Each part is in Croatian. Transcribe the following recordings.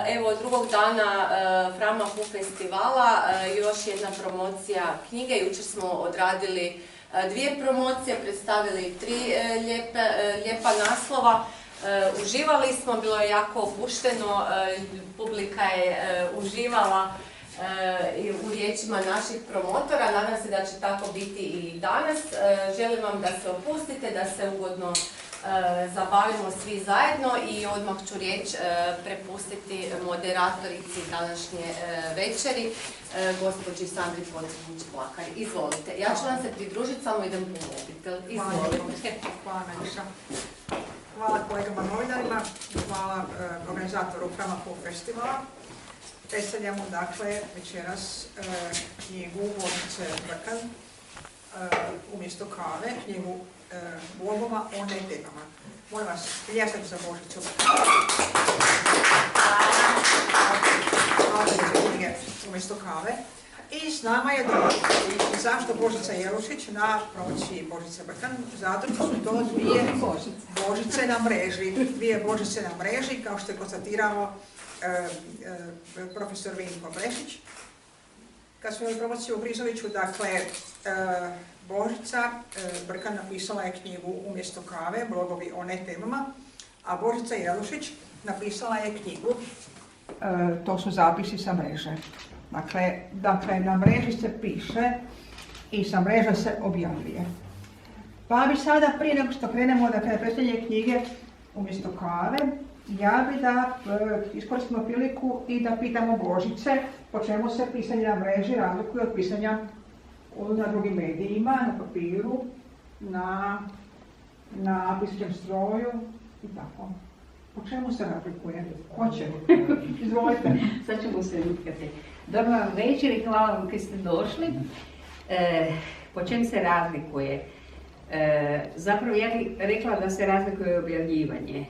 Evo, drugog dana Framafu festivala, još jedna promocija knjige. Jučer smo odradili 2 promocije, predstavili 3 lijepa naslova. Uživali smo, bilo je jako opušteno, publika je uživala u riječima naših promotora. Nadam se da će tako biti i danas. Želim vam da se opustite, da se ugodno zabavimo svi zajedno i odmah ću riječ prepustiti moderatorici današnje večeri, gospođi Sandri Pocrnić-Plakar. Izvolite. Ja ću vam se pridružiti, samo idem po mobitel. Izvolite. Hvala najviše. Hvala kolegama novinarima, hvala organizatoru Framafu festivala. Predstavljamo dakle večeras knjigu Božice Brkan umjesto kave, knjigu blogova o netemama. Molim vas, pljesak za Božicu Brkan. Hvala za knjige umjesto kave. I s nama je zašto Božica Jelušić na promociji Božice Brkan? Zato što su to 2 Božice na mreži. 2 Božice na mreži, kao što je konstatirao profesor Vinko Blešić. Kad smo imali promociju u Brizoviću, dakle, Božica Brkan napisala je knjigu umjesto kave, blogovi o netemama, a Božica Jelušić napisala je knjigu, to su zapisi sa mreže. Dakle, na mreži se piše i sa mreža se objavljuje. Pa bi sada, prije nego što krenemo da predstavljanje knjige umjesto kave, ja bi da iskoristimo priliku i da pitamo Božice po čemu se pisanje na mreži razlikuje od pisanja na drugim medijima, na papiru, na pisaćem stroju i tako. Po čemu se razlikuje? Hoće. Izvolite. Sad ćemo se utkati. Dobro vam večer i hvala vam kad ste došli. Po čem se razlikuje? Zapravo ja bih rekla da se razlikuje objavljivanje.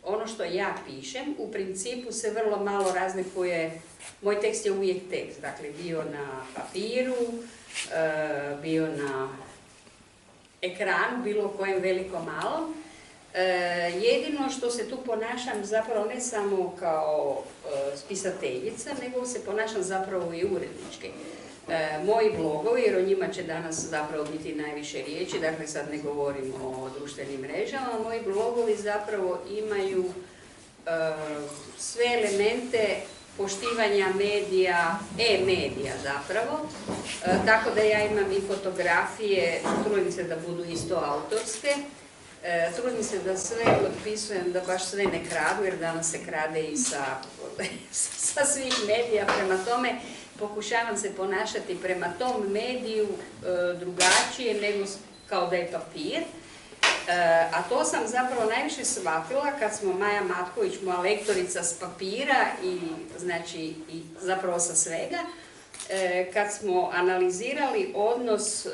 Ono što ja pišem, u principu se vrlo malo razlikuje, moj tekst je uvijek tekst, dakle bio na papiru, bio na ekranu, bilo kojem velikom malom. Jedino što se tu ponašam zapravo ne samo kao spisateljica, nego se ponašam zapravo i urednički. Moji blogovi, jer o njima će danas zapravo biti najviše riječi, dakle sad ne govorim o društvenim mrežama, moji blogovi zapravo imaju sve elemente poštivanja medija, e-medija zapravo, tako da ja imam i fotografije, trudim se da budu isto autorske, trudim se da sve potpisujem, da baš sve ne kradu, jer danas se krade i sa svih medija, prema tome pokušavam se ponašati prema tom mediju drugačije nego kao da je papir. A to sam zapravo najviše shvatila kad smo Maja Matković, moja lektorica s papira i znači i zapravo sa svega, kad smo analizirali odnos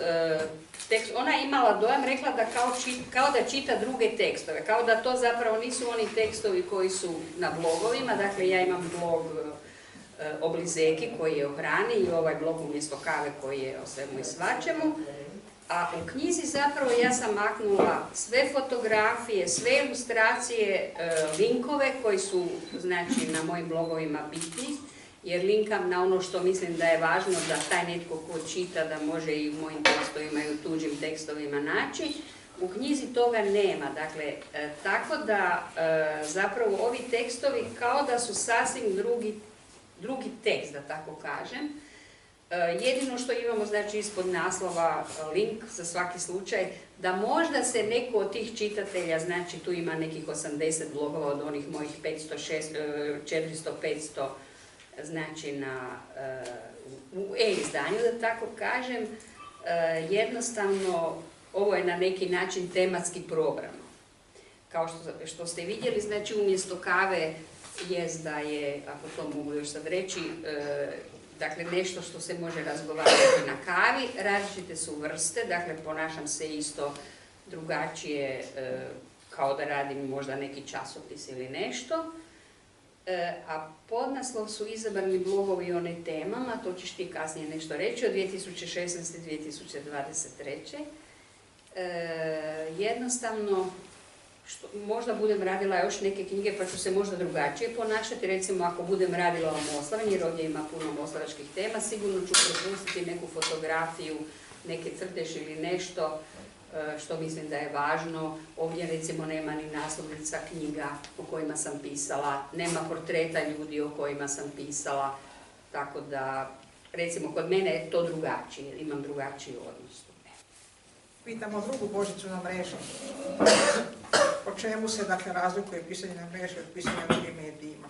ona je imala dojam, rekla da kao da čita druge tekstove, kao da to zapravo nisu oni tekstovi koji su na blogovima, dakle ja imam blog o Blizeki koji je o hrani i ovaj blog umjesto kave koji je o svemu i svačemu. A u knjizi zapravo ja sam maknula sve fotografije, sve ilustracije, linkove koji su znači na mojim blogovima bitni, jer linkam na ono što mislim da je važno da taj netko ko čita da može i u mojim tekstovima i u tuđim tekstovima naći. U knjizi toga nema, dakle, tako da zapravo ovi tekstovi kao da su sasvim drugi tekst, da tako kažem. Jedino što imamo, znači, ispod naslova link za svaki slučaj, da možda se neko od tih čitatelja, znači tu ima nekih 80 blogova od onih mojih 400-500, znači u e-izdanju, da tako kažem, jednostavno ovo je na neki način tematski program. Kao što ste vidjeli, znači umjesto kave jest da je, ako to mogu još sad reći, dakle nešto što se može razgovarati na kavi, različite su vrste, dakle ponašam se isto drugačije kao da radim možda neki časopis ili nešto. A podnaslov su izabrani blogovi o temama, to ćeš ti kasnije nešto reći, od 2016. 2023. Jednostavno, možda budem radila još neke knjige pa ću se možda drugačije ponašati. Recimo ako budem radila o Moslavini, jer ovdje ima puno moslavačkih tema, sigurno ću propustiti neku fotografiju, neke crteže ili nešto što mislim da je važno. Ovdje recimo nema ni naslovnica knjiga o kojima sam pisala, nema portreta ljudi o kojima sam pisala, tako da recimo kod mene je to drugačije, imam drugačiji odnos. Pitamo drugu Božicu na mreži. Po čemu se dakle razlikuje pisanje na mreži od pisanja na drugim medijima?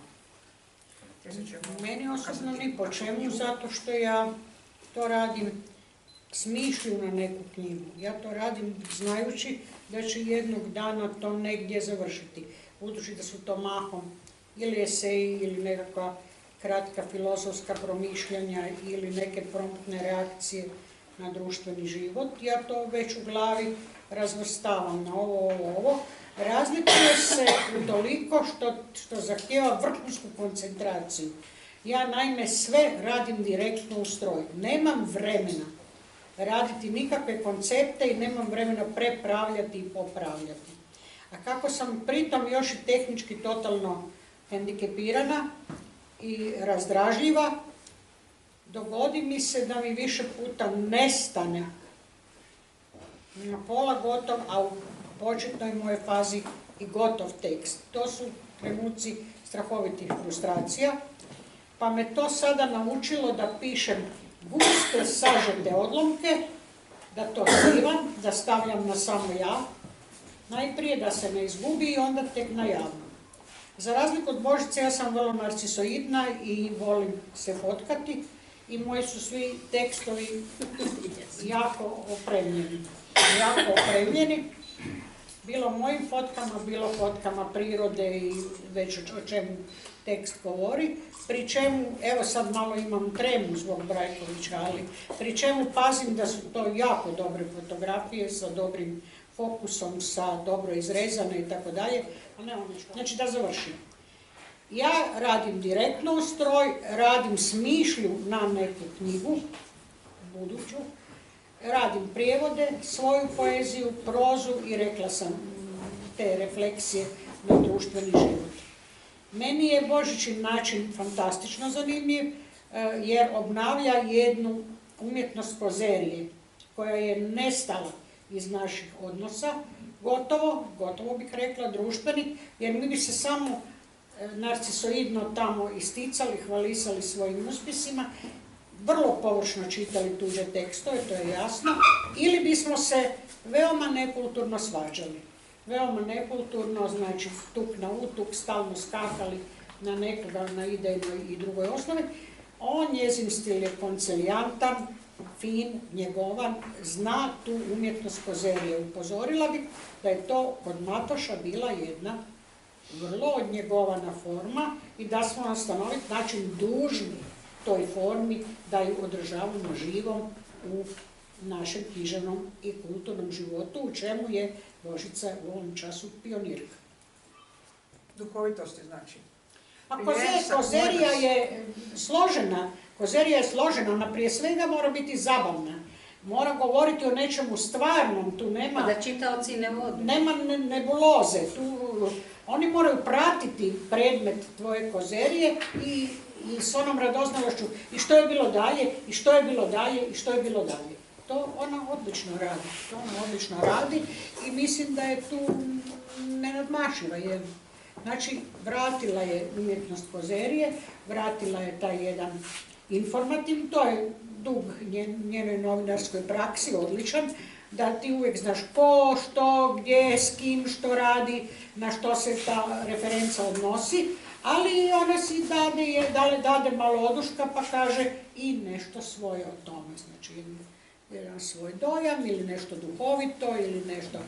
Meni osobno ni po čemu, zato što ja to radim smišlju na neku knjigu. Ja to radim znajući da će jednog dana to negdje završiti. Budući da su to mahom ili eseji ili nekakva kratka filozofska promišljanja ili neke promptne reakcije na društveni život. Ja to već u glavi razvrstavam na ovo. Razlikuje se toliko što zahtijeva vrhunsku koncentraciju. Ja naime sve radim direktno u stroju. Nemam vremena raditi nikakve koncepte i nemam vremena prepravljati i popravljati. A kako sam pritom još i tehnički totalno hendikepirana i razdražljiva, dogodi mi se da mi više puta nestane na pola gotov, a u početnoj moje fazi i gotov tekst. To su trenuci strahovitih frustracija, pa me to sada naučilo da pišem guste, sažete odlomke, da to slivam, da stavljam na samo ja, najprije da se ne izgubi i onda tek na javno. Za razliku od Božice, ja sam vrlo narcisoidna i volim se fotkati i moji su svi tekstovi jako opremljeni. Bilo mojim fotkama, bilo fotkama prirode i već o čemu tekst govori, pri čemu, evo sad malo imam tremu zbog Brajkovića, ali pri čemu pazim da su to jako dobre fotografije sa dobrim fokusom, sa dobro izrezane i tako dalje. Znači da završim. Ja radim direktno u stroj, radim smišlju na neku knjigu, buduću, radim prijevode, svoju poeziju, prozu i rekla sam te refleksije na društveni život. Meni je Božićin način fantastično zanimljiv jer obnavlja jednu umjetnost prozerije koja je nestala iz naših odnosa, gotovo bih rekla društvenih, jer mi bi se samo narcisoidno tamo isticali, hvalisali svojim uspjesima, vrlo površno čitali tuđe tekstove, to je jasno, ili bismo se veoma nekulturno svađali. Veoma nekulturno, znači tuk na utuk, stalno skakali na nekoga na idejnoj i drugoj osnovi. Njezin stil je koncelijantan, fin, njegovan, zna tu umjetnost kozerije. Upozorila bih da je to kod Matoša bila jedna vrlo odnjegovana forma i da smo na stanovit način dužni toj formi da ju održavamo živom u našem književnom i kulturnom životu, u čemu je Božica u ovom času pionirka. Duhovitosti znači. A kozerija je složena, ona prije svega mora biti zabavna. Mora govoriti o nečemu stvarnom, tu nema... Da čitaoci ne vode. Nema nebuloze, oni moraju pratiti predmet tvoje kozerije i s onom radoznalošću i što je bilo dalje, i što je bilo dalje, i što je bilo dalje. To ona odlično radi i mislim da je tu nenadmašiva. Znači, vratila je umjetnost kozerije, vratila je taj jedan informativ, to je dug njenoj novinarskoj praksi, odličan, da ti uvijek znaš ko, što, gdje, s kim, što radi, na što se ta referenca odnosi, ali ona si dade malo oduška pa kaže i nešto svoje o tome, znači jedan svoj dojam ili nešto duhovito ili nešto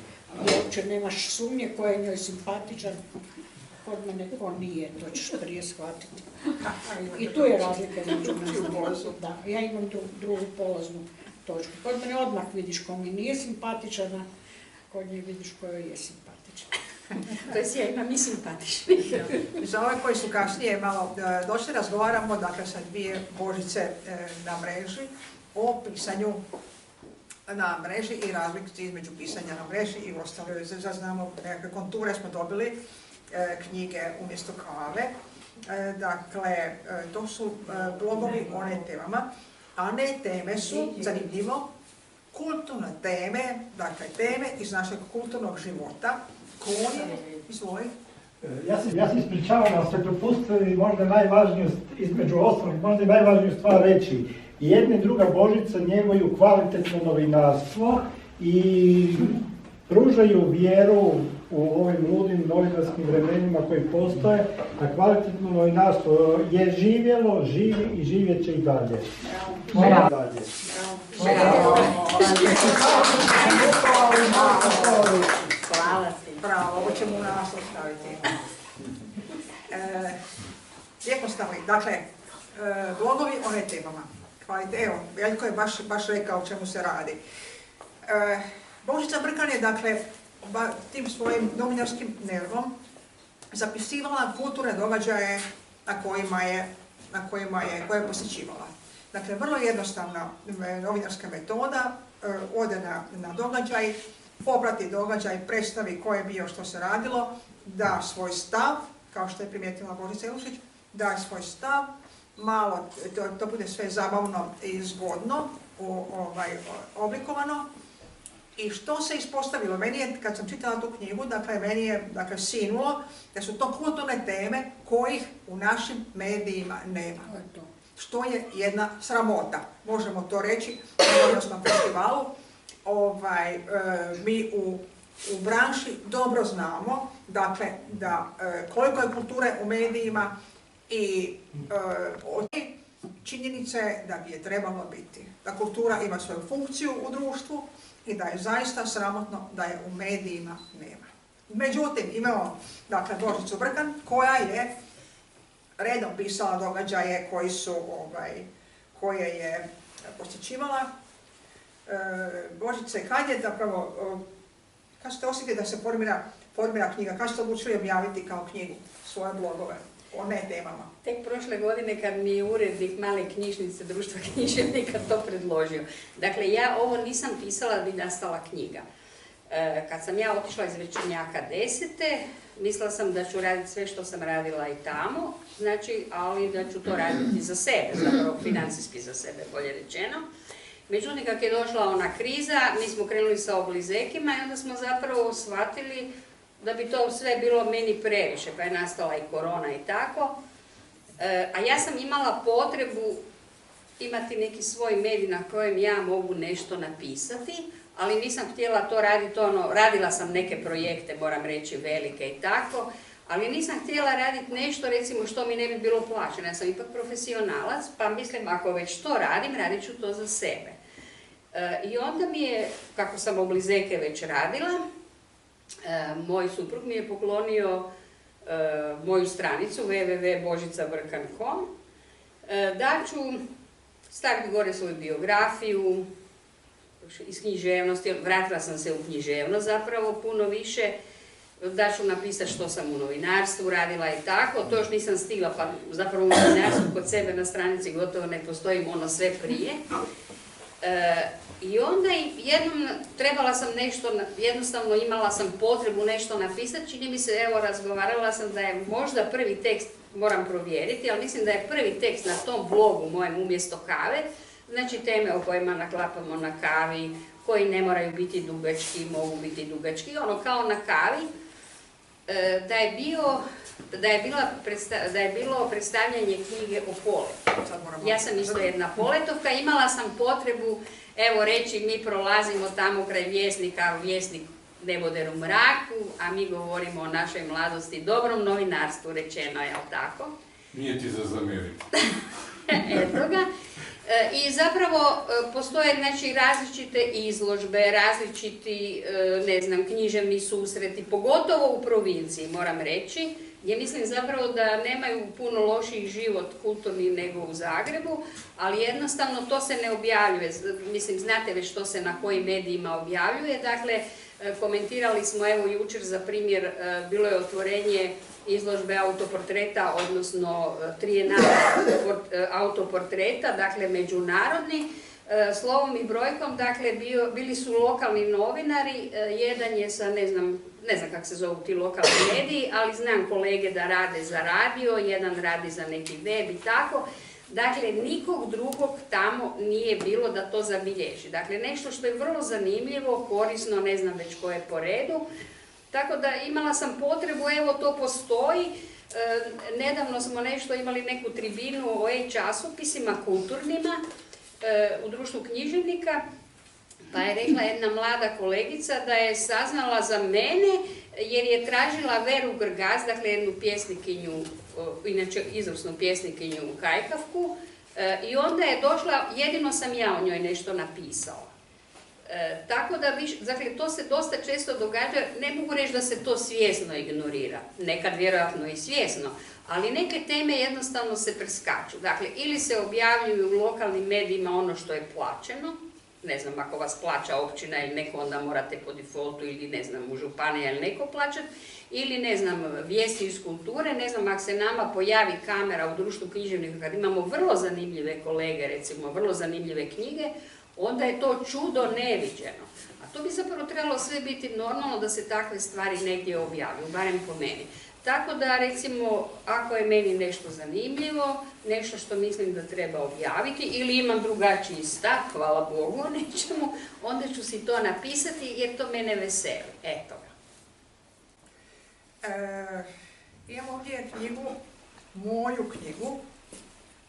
gdje uopće nemaš sumnje ko je njoj simpatičan. Kod mene ko nije, to ćeš prije shvatiti. I tu je razlika među nas. Da, ja imam drugu polaznu točku. Kod mene odmah vidiš ko mi nije simpatičan, a kod nje vidiš ko joj je simpatičan. To je ja imam i simpatični. Za ove koji su kasnije malo došli, razgovaramo dakle sa dvije Božice na mreži o pisanju na mreži i razlike između pisanja na mreži i ostale. Znamo nekakve konture smo dobili, knjige umjesto kave. Dakle, to su blogovi o ne temama, a ne teme su, zanimljivo, kulturne teme, dakle teme iz našeg kulturnog života, koje, izvoli. Ja se ispričavam, ali ste propustili možda najvažniju, između ostalog, možda najvažniju stvar reći. Jedna i druga Božica njeguju kvalitetno novinarstvo i pružaju vjeru u ovim ludim novinarskim vremenima koji postoje, a kvalitetno novinarstvo je živjelo, živi i živjet će i dalje. Bravo. Dalje. Hvala ti. Bravo, ovo ćemo u naslov staviti. Lijepo stavili. Dakle, blogovi o ne temama. Evo, Veljko je baš rekao o čemu se radi. Božica Brkan je, dakle, tim svojim novinarskim nervom zapisivala kulturne događaje koje je posjećivala. Dakle, vrlo jednostavna novinarska metoda, ode na događaj, poprati događaj, predstavi ko je bio, što se radilo, da svoj stav, kao što je primijetila Božica Ilušić, da svoj stav, malo, to bude sve zabavno i zgodno oblikovano. I što se ispostavilo? Meni je, kad sam čitala tu knjigu, meni je sinulo da su to kulturne teme kojih u našim medijima nema. Što je jedna sramota, možemo to reći, na festivalu. Mi u branši dobro znamo, dakle, da koliko je kulture u medijima i činjenica je da bi je trebalo biti. Da kultura ima svoju funkciju u društvu i da je zaista sramotno da je u medijima nema. Međutim, imamo, dakle, Božicu Brkan, koja je redom pisala događaje koje je posjećivala. Božice, kad ste osjetili da se formira knjiga, kad ste odlučili objaviti kao knjigu svoje blogove o ne temama? Tek prošle godine kad mi je urednik male knjižnice Društva književnika to predložio. Dakle, ja ovo nisam pisala da bi nastala knjiga. Kad sam ja otišla iz Večernjaka 10. mislila sam da ću raditi sve što sam radila i tamo, znači, ali da ću to raditi za sebe, zapravo financijski za sebe, bolje rečeno. Međutim, kad je došla ona kriza, mi smo krenuli sa oblizekima i onda smo zapravo shvatili da bi to sve bilo meni previše, pa je nastala i korona i tako. A ja sam imala potrebu imati neki svoj medij na kojem ja mogu nešto napisati, ali nisam htjela to raditi, radila sam neke projekte, moram reći, velike i tako, ali nisam htjela raditi nešto, recimo, što mi ne bi bilo plaćeno. Ja sam ipak profesionalac, pa mislim, ako već to radim, radit ću to za sebe. I onda mi je, kako sam oblizeke već radila, moj suprug mi je poklonio moju stranicu www.božicabrkan.com, da ću staviti gore svoju biografiju iz književnosti, vratila sam se u književnost zapravo puno više, da ću napisati što sam u novinarstvu radila i tako, to još nisam stigla, pa zapravo u novinarstvu kod sebe na stranici gotovo ne postoji ono sve prije. I onda jednom trebala sam nešto, jednostavno imala sam potrebu nešto napisati, čini mi se, evo, razgovarala sam da je možda prvi tekst, moram provjeriti, ali mislim da je prvi tekst na tom blogu mojem umjesto kave, znači teme o kojima naklapamo na kavi, koji ne moraju biti dugački, mogu biti dugački, ono kao na kavi, da je bilo predstavljanje knjige o poletu. Ja sam isto jedna poletovka, imala sam potrebu, evo, reći, mi prolazimo tamo kraj Vjesnika, Vjesnik neboder u mraku, a mi govorimo o našoj mladosti, dobrom novinarstvu, rečeno je, jel tako? Nije ti za zamjeriti. Eto ga. I zapravo postoje, znači, različite izložbe, različiti, ne znam, književni susreti, pogotovo u provinciji, moram reći, gdje mislim zapravo da nemaju puno lošiji život kulturni nego u Zagrebu, ali jednostavno to se ne objavljuje. Mislim, znate već što se na kojim medijima objavljuje. Dakle, komentirali smo, evo, jučer za primjer, bilo je otvorenje izložbe autoportreta, odnosno trijenala autoportreta, dakle međunarodni, slovom i brojkom, dakle bili su lokalni novinari, jedan je sa, ne znam kako se zovu ti lokalni mediji, ali znam kolege da rade za radio, jedan radi za neki web i tako. Dakle, nikog drugog tamo nije bilo da to zabilježi. Dakle, nešto što je vrlo zanimljivo, korisno, ne znam već ko je po redu. Tako da imala sam potrebu, evo to postoji. Nedavno smo nešto imali neku tribinu o e-časopisima kulturnima u društvu književnika, pa je rekla jedna mlada kolegica da je saznala za mene jer je tražila Veru Grgaz, dakle jednu pjesnikinju, inače izvrsnu pjesnikinju u Kajkavku, i onda je došla, jedino sam ja o njoj nešto napisala. Tako da, dakle, to se dosta često događa, ne mogu reći da se to svjesno ignorira, nekad vjerojatno i svjesno, ali neke teme jednostavno se preskaču. Dakle, ili se objavljuju u lokalnim medijima ono što je plaćeno, ne znam, ako vas plaća općina ili neko, onda morate po defaultu ili ne znam, u županija ili neko plaćati, ili ne znam, vijesti iz kulture, ne znam, ako se nama pojavi kamera u društvu književnika, kad imamo vrlo zanimljive kolege, recimo, vrlo zanimljive knjige, onda je to čudo neviđeno. A to bi zapravo trebalo sve biti normalno da se takve stvari negdje objavljuju, barem po meni. Tako da, recimo, ako je meni nešto zanimljivo, nešto što mislim da treba objaviti, ili imam drugačiji stav, hvala Bogu o nečemu, onda ću si to napisati jer to mene veseli. Eto ga. Imamo ovdje knjigu, moju knjigu,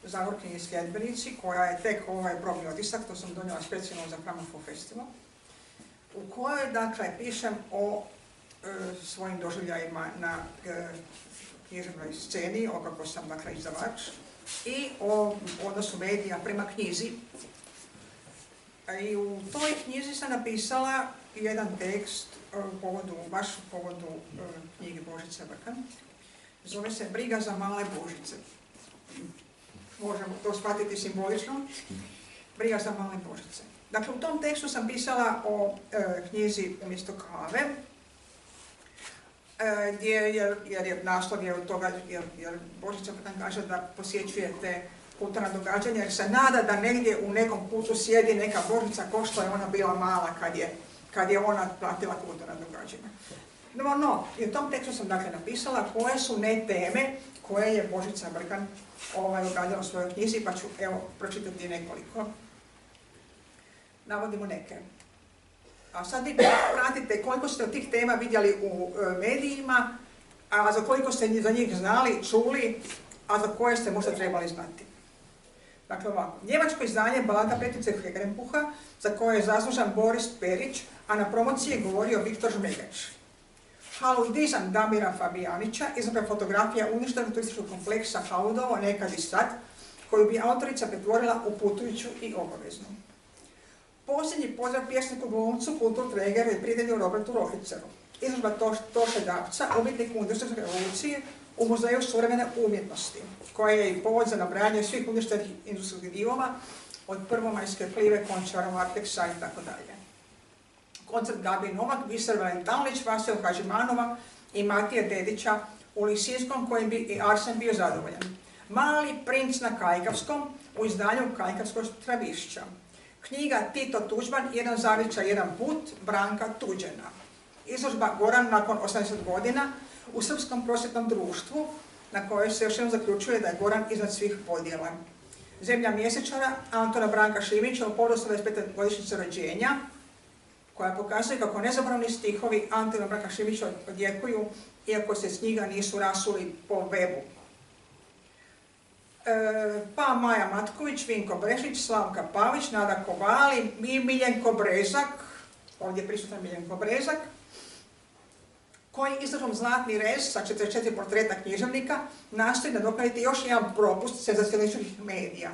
Zagorkini sljedbenici, koja je tek ovaj probni otisak, to sam donijela specijalno za Framafo festival, u kojoj, dakle, pišem o svojim doživljajima na književnoj sceni, o kako sam, dakle, izdavač, i o odnosu medija prema knjizi. I u toj knjizi sam napisala jedan tekst baš u povodu knjige Božice Brkan. Zove se Briga za male Božice. Možemo to shvatiti simbolično. Briga za male Božice. Dakle, u tom tekstu sam pisala o knjizi Umjesto kave, jer je naslov je od toga, jer Božica Brkan kaže da posjećujete kulturna događanja, jer se nada da negdje u nekom kutu sjedi neka Božica ko što je ona bila mala kad je ona pratila kulturna događanja. No, i u tom tekstu sam, dakle, napisala koje su ne teme koje je Božica Brkan obradila u svojoj knjizi, pa ću, evo, pročitati nekoliko. Navodimo neke. A sad vi pratite koliko ste od tih tema vidjeli u medijima, a za koliko ste za njih znali, čuli, a za koje ste možda trebali znati. Dakle, ovako, njemačko izdanje Balada Petice Hegerenpuha, za koje je zaslužan Boris Perić, a na promociji je govorio Viktor Žmegač. Haludizam Damira Fabijanića, izrada fotografija uništenog turističkog kompleksa Haludovo, nekad i sad, koju bi autorica pretvorila u putujuću i obaveznu. Posljednji pozdrav pjesniku glumcu, kulturträgeru i prijatelju Robertu Rohiceru. Izložba Toše Dapca, umjetniku industrijske revolucije u Muzeju suvremene umjetnosti, koja je i povod za nabrajanje svih uništenih industrijskih divova, od prvomajske plive, Končara, Varteksa i tako dalje. Koncert Gabi Novak, Biser Valentanović, Vasil Hažimanova i Matija Dedića u Lisinskom, kojim bi i Arsen bio zadovoljan. Mali princ na Kajkavskom u izdanju Kajkavskog Travišća. Knjiga Tito Tuđman, jedan zavičaj, jedan put, Branka Tuđena. Izložba Goran nakon 80 godina u Srpskom prosvjetnom društvu, na kojoj se još jednom zaključuje da je Goran iznad svih podjela. Zemlja mjesečara Antona Branka Šimića u povodu 25. godišnjice rođenja, koja pokazuje kako nezaboravni stihovi Antona Branka Šimića odjekuju, iako se s knjiga nisu rasuli po webu. Pa Maja Matković, Vinko Brešić, Slavka Pavić, Nada Kovali i Miljenko Brezak, ovdje je prisutan Miljenko Brezak, koji izložbom Zlatni rez sa 44 portreta književnika nastoji nadoknaditi još jedan propust senzacionalističkih medija,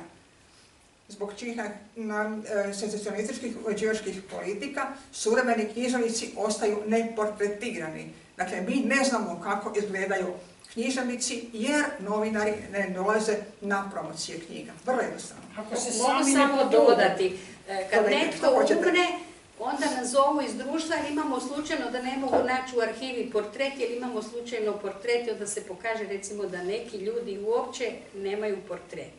zbog čih senzacionalističkih uređivačkih politika suvremeni književnici ostaju neportretirani. Dakle, mi ne znamo kako izgledaju književnici jer novinari ne dolaze na promocije knjiga. Vrlo jednostavno. Mogu samo dodati, kad netko umre, onda nas zovu iz društva jer imamo slučajno da ne mogu naći u arhivi portret, jer imamo slučajno portret i onda se pokaže recimo da neki ljudi uopće nemaju portret.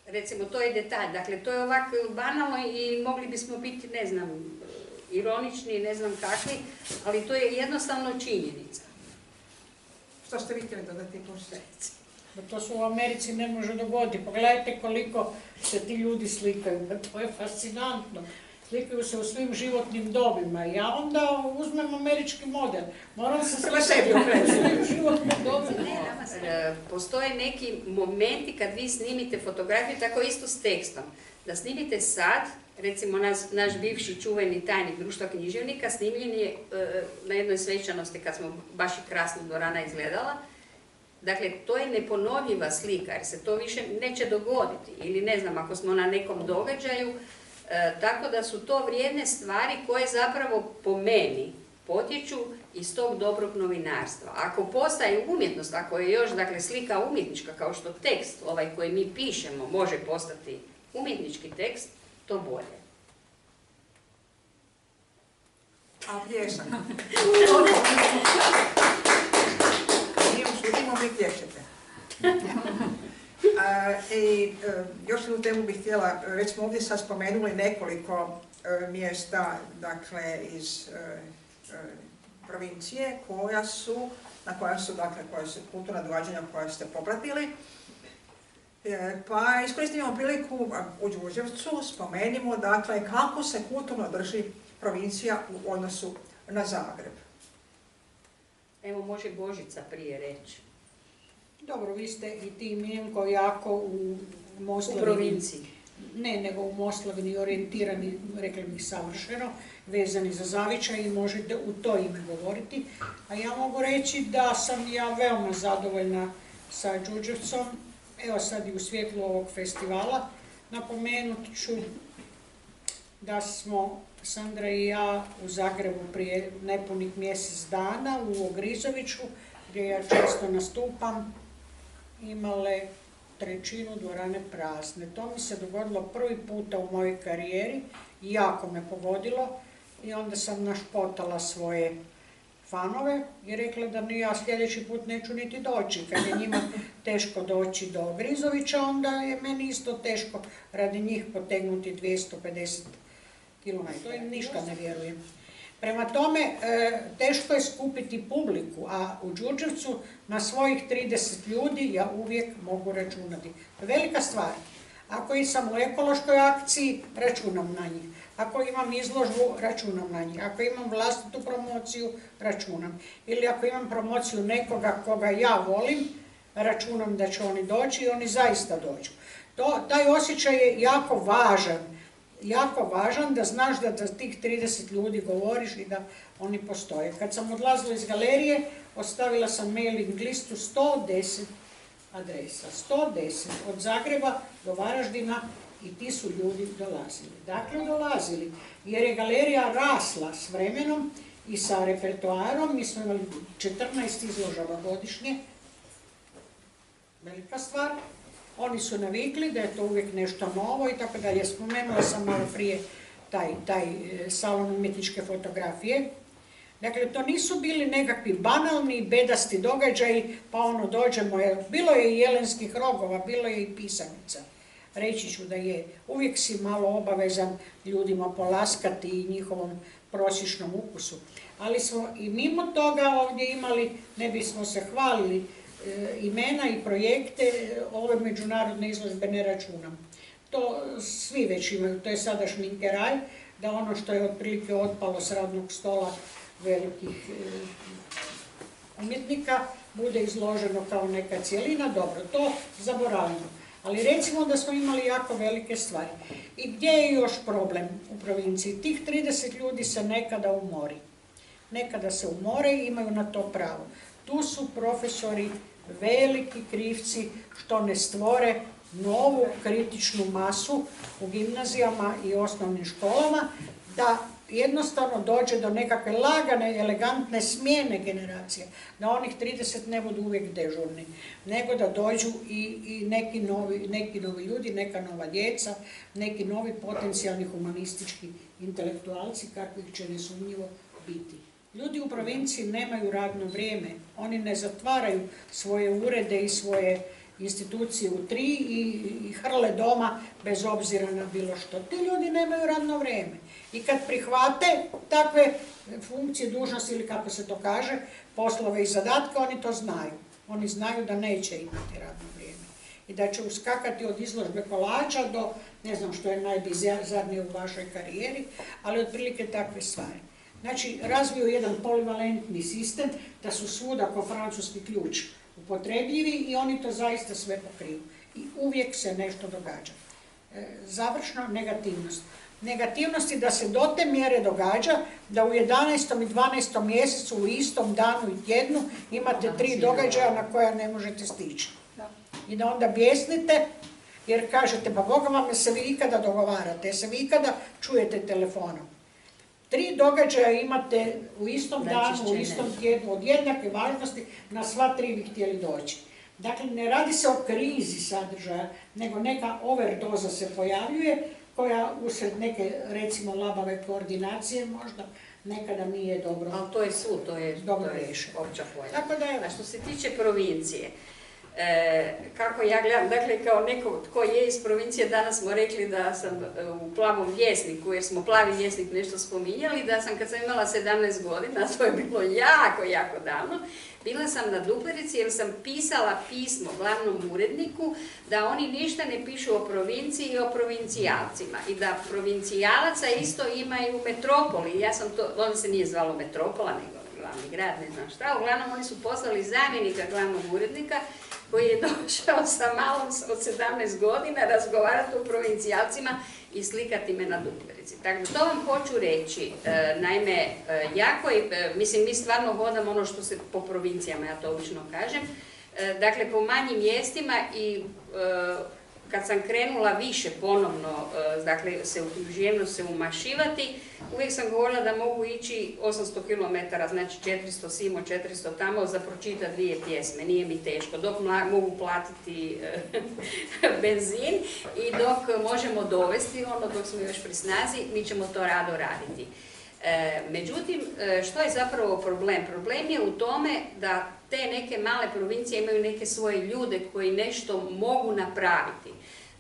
Recimo, to je detalj. Dakle, to je ovako banalno i mogli bismo biti, ne znam, ironični, ne znam kakvi, ali to je jednostavno činjenica. Što ste vi htjeli dodati? To se u Americi ne može dogoditi. Pogledajte koliko se ti ljudi slikaju. To je fascinantno. Slikaju se u svim životnim dobima. Ja onda uzmem američki model. Moram se slikati u svim životnim dobima. Postoje neki momenti kad vi snimite fotografiju, tako isto s tekstom. Da snimite sad, recimo naš bivši čuveni tajnik društva književnika, snimljen je na jednoj svečanosti kad smo baš i krasno dvorana izgledala. Dakle, to je neponovljiva slika jer se to više neće dogoditi. Ili ne znam, ako smo na nekom događaju, tako da su to vrijedne stvari koje zapravo po meni potječu iz tog dobrog novinarstva. Ako postaje umjetnost, ako je još dakle, slika umjetnička kao što tekst, ovaj koji mi pišemo, može postati umjetnički tekst, to bolje. A pljesak. Mi šutimo, vi plješete. Još jednu temu bih htjela, već smo ovdje sad spomenuli nekoliko mjesta, dakle, iz provincije koja su kulturna događanja koja ste popratili. Pa iskoristimo priliku u Đurđevcu, spomenimo, dakle, kako se kulturno drži provincija u odnosu na Zagreb. Evo, može Božica prije reći. Dobro, vi ste i ti Miljenko jako u Moslavini. U provinciji. Ne, nego u Moslavini orijentirani, rekli bih savršeno, vezani za zavičaj i možete u to ime govoriti. A ja mogu reći da sam ja veoma zadovoljna sa Đurđevcom. Evo sad i u svjetlu ovog festivala. Napomenut ću da smo Sandra i ja u Zagrebu prije nepunih mjesec dana u Ogrizoviću, gdje ja često nastupam, imale trećinu dvorane prazne. To mi se dogodilo prvi puta u mojoj karijeri i jako me pogodilo i onda sam našpotala svoje fanove i rekla da ni ja sljedeći put neću niti doći. Kad je njima teško doći do Ogrizovića, onda je meni isto teško radi njih potegnuti 250 km. To im ništa ne vjerujem. Prema tome, teško je skupiti publiku, a u Đurđevcu na svojih 30 ljudi ja uvijek mogu računati. Velika stvar. Ako sam u ekološkoj akciji, računam na njih. Ako imam izložbu, računam na njih. Ako imam vlastitu promociju, računam. Ili ako imam promociju nekoga koga ja volim, računam da će oni doći i oni zaista dođu. Taj osjećaj je jako važan da znaš da tih 30 ljudi govoriš i da oni postoje. Kad sam odlazila iz galerije, ostavila sam mailing listu 110 adresa. 110 od Zagreba do Varaždina i ti su ljudi dolazili. Dakle, dolazili jer je galerija rasla s vremenom i sa repertoarom. Mi smo imali 14 izložaba godišnje. Velika stvar. Oni su navikli da je to uvijek nešto novo i tako dalje. Spomenula sam malo prije taj salon umjetničke fotografije. Dakle, to nisu bili nekakvi banalni, bedasti događaji, pa dođemo. Bilo je i jelenskih rogova, bilo je i pisanica. Reći ću da je. Uvijek si malo obavezan ljudima polaskati i njihovom prosječnom ukusu. Ali smo i mimo toga ovdje imali, ne bismo se hvalili, imena i projekte, ove međunarodne izložbe ne računam. To svi već imaju, to je sada šminkeraj, da ono što je otprilike otpalo s radnog stola velikih umjetnika bude izloženo kao neka cijelina. Dobro, to zaboravimo. Ali recimo da smo imali jako velike stvari. I gdje je još problem u provinciji? Tih 30 ljudi se nekada umori. Nekada se umore i imaju na to pravo. Tu su profesori veliki krivci što ne stvore novu kritičnu masu u gimnazijama i osnovnim školama, da jednostavno dođe do nekakve lagane, elegantne smjene generacije, da onih 30 ne budu uvijek dežurni, nego da dođu i neki novi ljudi, neka nova djeca, neki novi potencijalni humanistički intelektualci, kakvih će nesumnjivo biti. Ljudi u provinciji nemaju radno vrijeme, oni ne zatvaraju svoje urede i svoje institucije u 3 i hrle doma bez obzira na bilo što. Ti ljudi nemaju radno vrijeme. I kad prihvate takve funkcije, dužnosti ili kako se to kaže, poslove i zadatke, oni to znaju. Oni znaju da neće imati radno vrijeme. I da će uskakati od izložbe kolača do, ne znam što je najbizarnije u vašoj karijeri, ali otprilike takve stvari. Znači, razviju jedan polivalentni sistem da su svuda ko francuski ključ upotrebljivi i oni to zaista sve pokriju. I uvijek se nešto događa. Završno, negativnost. Negativnost je da se do te mjere događa da u 11. i 12. mjesecu u istom danu i tjednu imate 3 događaja na koja ne možete stići. I da onda bjesnite jer kažete, pa Boga vam se vi ikada dogovarate, se vi ikada čujete telefonom. 3 događaja imate u istom danu, u istom tjednu, od jednake važnosti, na sva 3 bi htjeli doći. Dakle, ne radi se o krizi sadržaja, nego neka overdoza se pojavljuje, koja usred neke, recimo, labave koordinacije možda nekada nije dobro. Ali to je svud, to je opća pojava. Tako da je. A što se tiče provincije, kako ja gledam, dakle kao neko tko je iz provincije, danas smo rekli da sam u Plavom vjesniku, jer smo Plavi vjesnik nešto spominjali, da sam kad sam imala 17 godina, to je bilo jako davno, bila sam na Duplerici jer sam pisala pismo glavnom uredniku da oni ništa ne pišu o provinciji i o provincijalcima i da provincijalaca isto imaju u metropoli. Ja sam to, ono se nije zvalo metropola, nego glavni grad, ne znam šta. Uglavnom oni su poslali zamjenika glavnog urednika koji je došao sa malom od 17 godina razgovarati o provincijalcima i slikati me na Duplerici. Tako što vam hoću reći, naime, jako je, mislim, mi stvarno hodamo ono što se po provincijama, ja to obično kažem, dakle, po manjim mjestima i kad sam krenula više ponovno, dakle, se u književnost se umašivati, uvijek sam govorila da mogu ići 800 km, znači 400 simo, 400 tamo, za pročitati 2 pjesme, nije mi teško, dok mogu platiti benzin i dok možemo dovesti, dok smo još pri snazi, mi ćemo to rado raditi. Međutim, što je zapravo problem? Problem je u tome da te neke male provincije imaju neke svoje ljude koji nešto mogu napraviti.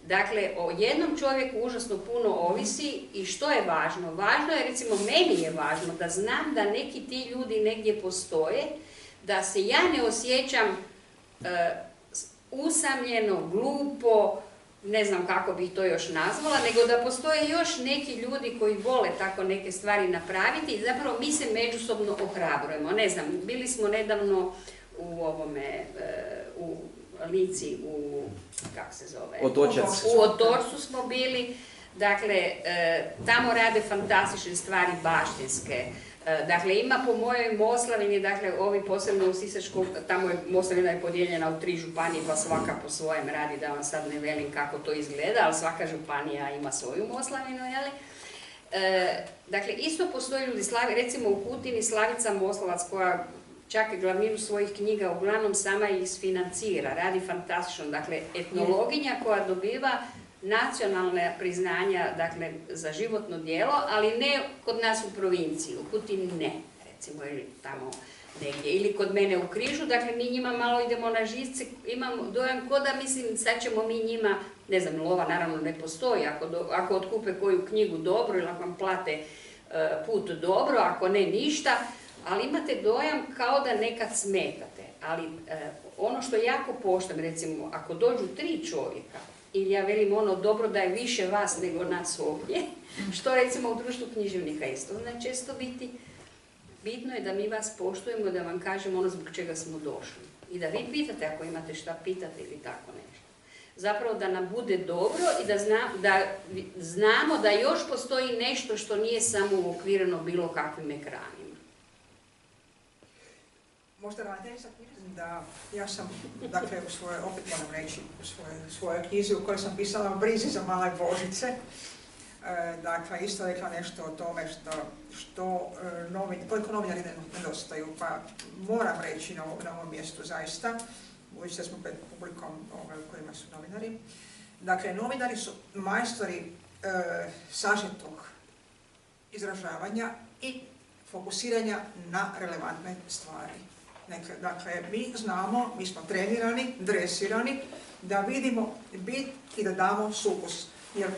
Dakle, o jednom čovjeku užasno puno ovisi i što je važno? Važno je, recimo, meni je važno da znam da neki ti ljudi negdje postoje, da se ja ne osjećam usamljeno, glupo, ne znam kako bih to još nazvala, nego da postoje još neki ljudi koji vole tako neke stvari napraviti i zapravo mi se međusobno ohrabrujemo. Ne znam, bili smo nedavno u Lici, kako se zove? U Otočcu smo bili, dakle, tamo rade fantastične stvari baštinske. Dakle, ima po mojoj Moslavini, dakle, ovi posebno u Sisačku, tamo je Moslavina je podijeljena u 3 županije, pa svaka po svojem radi, da vam sad ne velim kako to izgleda, ali svaka županija ima svoju Moslavinu, jeli? Dakle, isto postoji ljudi, recimo u Kutini Slavica Moslavac, koja čak i glavninu svojih knjiga uglavnom sama isfinancira, radi fantastično, dakle, etnologinja koja dobiva nacionalne priznanja, dakle, za životno djelo, ali ne kod nas u provinciji, u Kutini ne, recimo, ili tamo negdje, ili kod mene u Križu, dakle, mi njima malo idemo na živce, imam dojam ko da, mislim, sad ćemo mi njima, ne znam, lova naravno ne postoji, ako otkupe koju knjigu dobro ili ako vam plate put dobro, ako ne ništa, ali imate dojam kao da nekad smetate, ali ono što jako poštujem, recimo, ako dođu 3 čovjeka, ili ja velim dobro da je više vas nego nas ovdje, što recimo u društvu književnika isto, znači često bitno je da mi vas poštujemo, da vam kažemo zbog čega smo došli i da vi pitate ako imate šta pitati ili tako nešto. Zapravo da nam bude dobro i da znamo da još postoji nešto što nije samo uokvireno bilo kakvim ekranima. Možda ravnateljica da ja sam, dakle, opet moram reći, u svojoj knjizi u kojoj sam pisala o brizi za male Božice, dakle, isto rekla nešto o tome koliko novinari nedostaju, pa moram reći na ovom mjestu zaista, budući da smo pred publikom u kojima su novinari. Dakle, novinari su majstori sažetog izražavanja i fokusiranja na relevantne stvari. Dakle, mi znamo, mi smo trenirani, dresirani da vidimo bit i da damo sukus. Jer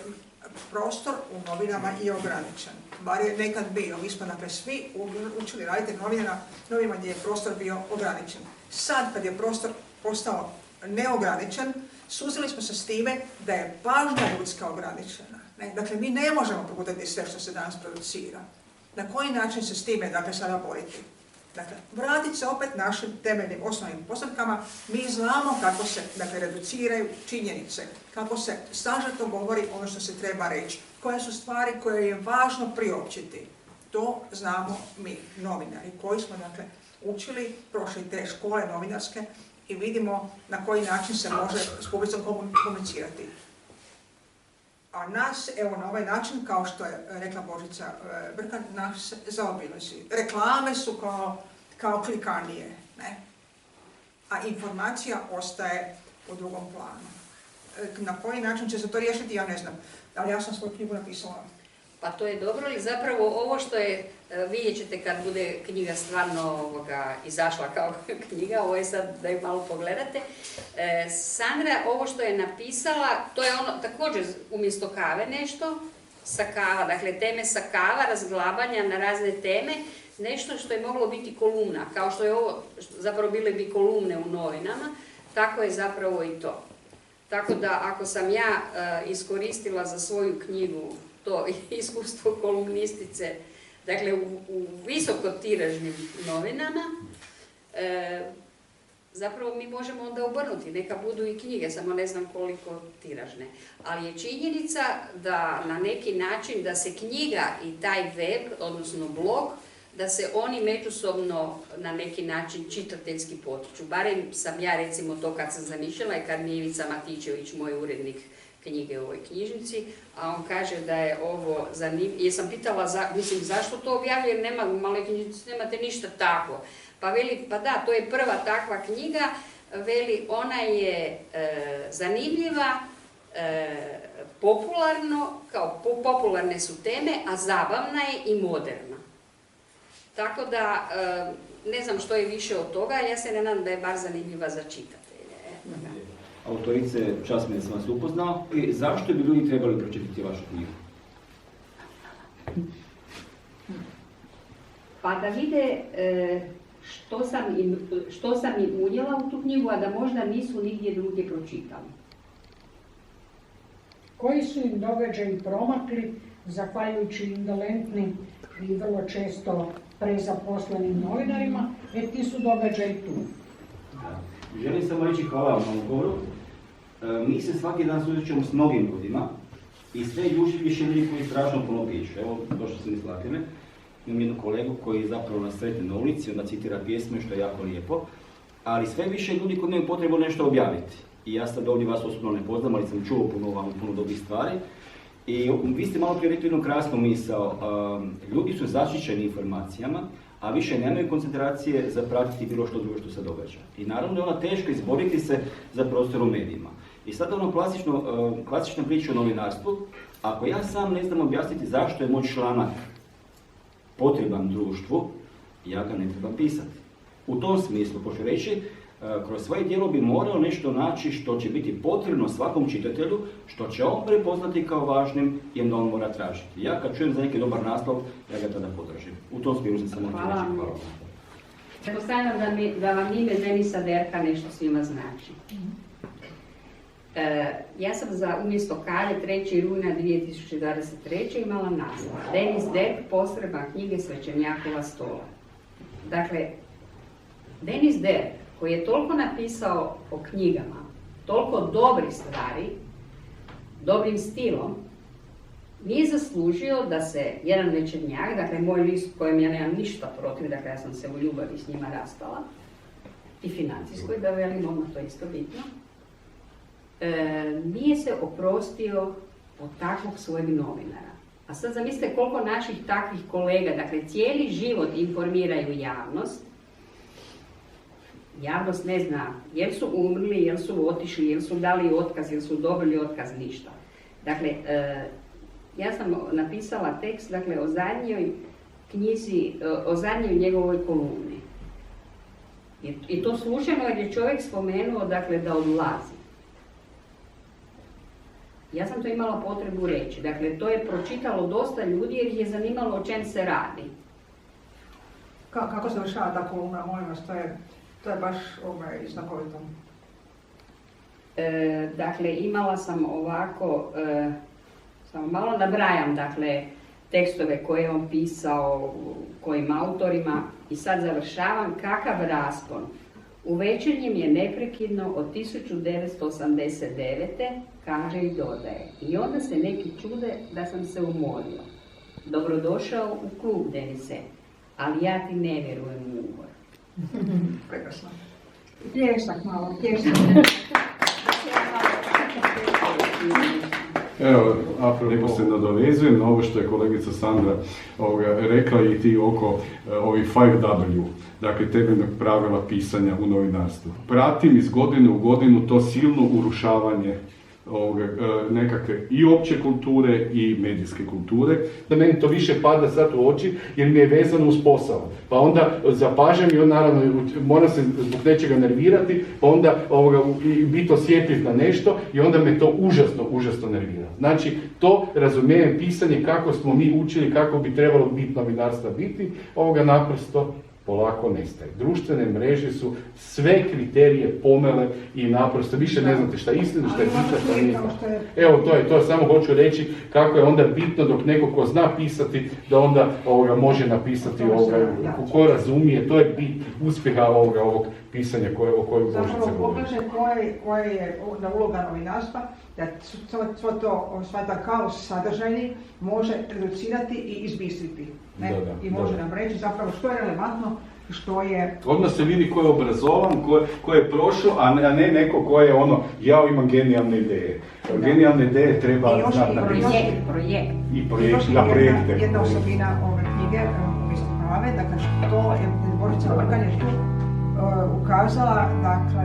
prostor u novinama je ograničen. Bar je nekad bio. Mi smo dakle svi učili raditi novinama gdje je prostor bio ograničen. Sad kad je prostor postao neograničen, susreli smo se s time da je pažnja ljudska ograničena. Dakle, mi ne možemo progutati sve što se danas producira. Na koji način se s time dakle, sada boriti? Dakle, vratit se opet našim temeljnim osnovnim postavkama. Mi znamo kako se dakle, reduciraju činjenice, kako se sažeto govori ono što se treba reći, koje su stvari koje je važno priopćiti. To znamo mi, novinari, koji smo dakle, učili, prošli te škole novinarske i vidimo na koji način se može s publicom komunicirati. A nas, evo na ovaj način, kao što je rekla Božica Brkan, nas zaobilazi. Reklame su kao klikanije, ne? A informacija ostaje u drugom planu. Na koji način će se to riješiti, ja ne znam. Ali ja sam svoju knjigu napisala. Pa to je dobro, ali zapravo ovo što je, vidjet ćete kad bude knjiga stvarno izašla kao knjiga, ovo je sad da ju malo pogledate. Sandra, ovo što je napisala, to je ono također umjesto kave nešto, sa kava, dakle teme sa kava, razglabanja na razne teme, nešto što je moglo biti kolumna, kao što je ovo, zapravo bile bi kolumne u novinama, tako je zapravo i to. Tako da ako sam ja iskoristila za svoju knjigu to iskustvo kolumnistice, dakle u visokotiražnim novinama, zapravo mi možemo onda obrnuti, neka budu i knjige, samo ne znam koliko tiražne. Ali je činjenica da na neki način da se knjiga i taj web, odnosno blog, da se oni međusobno na neki način čitateljski potiču. Barem sam ja recimo to kad sam zamišljala i kad mi je Ivica Matičević, moj urednik knjige u ovoj knjižnici, a on kaže da je ovo zanimljivo. Jesam pitala, zašto to objavljuje, jer nema, u maloj knjižnici nemate ništa tako. Pa veli, pa da, to je prva takva knjiga, veli, ona je zanimljiva, popularne su teme, a zabavna je i moderna. Tako da, ne znam što je više od toga, ja se ne nadam da je bar zanimljiva za čitatelje. Autorice, čast mi da sam vas upoznao. I zašto bi ljudi trebali pročitati vašu knjigu? Pa da vide što sam im unijela u tu knjigu, a da možda nisu nigdje drugdje pročitali. Koji su im događaji promakli, zahvaljujući indolentnim i vrlo često prezaposlenim novinarima, jer ti su događaji tu. Želim samo reći hvala vam na govoru. Mi se svaki dan susrećemo s mnogim ljudima i sve više ljudi koji strašno puno pišu. Evo, došao sam iz Slatine, imam jednu kolegu koji zapravo nas sretne na ulici, onda citira pjesme, što je jako lijepo, ali sve više ljudi koji imaju potrebu nešto objaviti. I ja sad ovdje vas osobno ne poznam, ali sam čuo puno dobrih stvari. I vi ste malo prije rekli jednu krasnu misao, ljudi su zaštićeni informacijama, a više nemaju koncentracije za pratiti bilo što drugo što se događa. I naravno je ona teško izboriti se za prostor u medijima. I sad ono klasična priča o novinarstvu, ako ja sam ne znam objasniti zašto je moj članak potreban društvu, ja ga ne trebam pisati. U tom smislu, pošto reći, kroz svoje djelo bi morao nešto naći što će biti potrebno svakom čitatelju, što će on prepoznati kao važnim i onda on mora tražiti. Ja kad čujem za neki dobar naslov, ja ga tada podržim. U tom smjeru sam samo htio reći hvala. Pretpostavljam da vam ime Denisa Derka nešto svima znači. Ja sam umjesto kave 3. rujna 2023. imala naslov Denis Derk, postrojba knjige Svećenjakova stola. Dakle, Denis Derk, koji je toliko napisao o knjigama, toliko dobrih stvari, dobrim stilom, nije zaslužio da se jedan Večernjak, dakle moj list kojem ja nemam ništa protiv, dakle ja sam se u ljubavi s njima rastala, i financijskoj, da velim, odmah to je isto bitno, nije se oprostio od takvog svojeg novinara. A sad zamislite koliko naših takvih kolega, dakle cijeli život informiraju javnost, javnost ne zna jel su umrli, jel su otišli, jel su dali otkaz, jel su dobili otkaz, ništa. Dakle, ja sam napisala tekst, dakle, o zadnjoj knjizi, o zadnjoj njegovoj kolumni. I to slučajno jer je čovjek spomenuo, dakle, da odlazi. Ja sam to imala potrebu reći. Dakle, to je pročitalo dosta ljudi jer ih je zanimalo o čem se radi. Kako se završava ta kolumna, molim vas, to je baš znakovito. Dakle, imala sam ovako, samo malo nabrajam, dakle, tekstove koje je on pisao, kojim autorima, i sad završavam, kakav raspon. U Večernjem je neprekidno od 1989. kaže i dodaje. I onda se neki čude da sam se umorio. Dobrodošao u klub, Denise, ali ja ti ne vjerujem u umor. Prekrasno. Pljesak malo, pljesak. Evo, apropo se nadovezujem na ovo što je kolegica Sandra rekla i ti oko ovih 5W, dakle temeljnog pravila pisanja u novinarstvu. Pratim iz godine u godinu to silno urušavanje nekakve i opće kulture i medijske kulture. Da meni to više pada sad u oči jer mi je vezano uz posao. Pa onda zapažam i on naravno mora se zbog nečega nervirati, pa onda biti osjetljiv na nešto i onda me to užasno nervira. Znači, to razumijem pisanje kako smo mi učili, kako bi trebalo biti novinarstva biti, naprosto polako nestaje. Društvene mreže su sve kriterije pomele i naprosto više ne znate šta je istina, šta je pisati, šta nije. Evo, to samo hoću reći kako je onda bitno dok neko ko zna pisati, da onda može napisati ko razumije, to je bit uspjeha ovog pisanja o kojoj Božica govori. Zapravo pokaže koja je uloga novinarstva, da sva ta kaos sadržajni može reducirati i izbistriti. I može nam reći zapravo što je relevantno, što je... Odmah se vidi ko je obrazovan, ko je prošao, a ne neko ko je ja imam genijalne ideje. Genijalne ideje treba znati napisati. I projekt. Jedna osobina ove knjige, Umjesto prave, dakle što je Božica Brkan je tu ukazala, dakle,